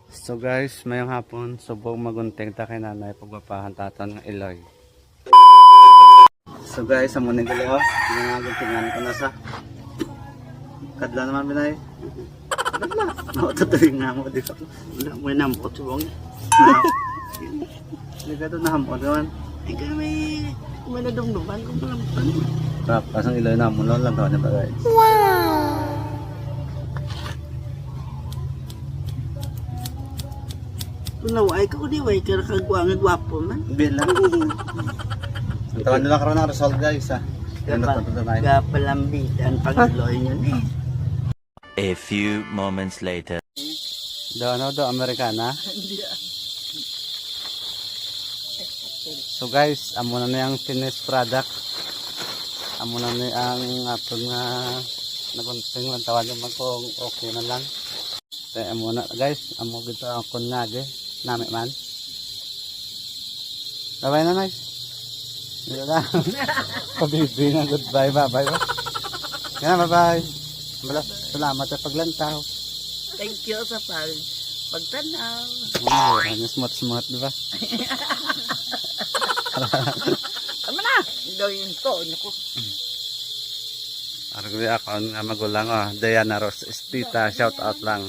So guys, mayong hapon, subog magunting ta kay nanay pagpapahan taton ng iloy. So guys, amo ni dilo, ginagaguntingan ko na sa kadla naman binay. Kadla. No, tutuwing nga mo dito. Wala mo nampot subong. Hindi ka ito nahampot naman. Ay kami manadumduman kung malampot. Tapos ang iloy na mo lang taon na ba guys. Tunaway ka ko di way ka kagwa nga gwapo man. Bilang. Ang taon nila karoon ng result guys ha. Ano to tayo? Gapalambitan pag-iloy nyo eh. A few moments later. Do Americana. So guys, amo na yung finished product. Amo na ni ang aton nga nagunting lang tawag man kung okay na lang. Kaya amo na guys, amo gito ang kunyage nami man. Bye na nice. Dito lang. Pabibi na goodbye bye ba. Yan bye. Salamat sa paglantaw. Thank you sa pagtanaw. Ano smart di ba? Tama na! Gawin to. Naku. Argo ako nga magulang Diana Rose Estita, shout out lang.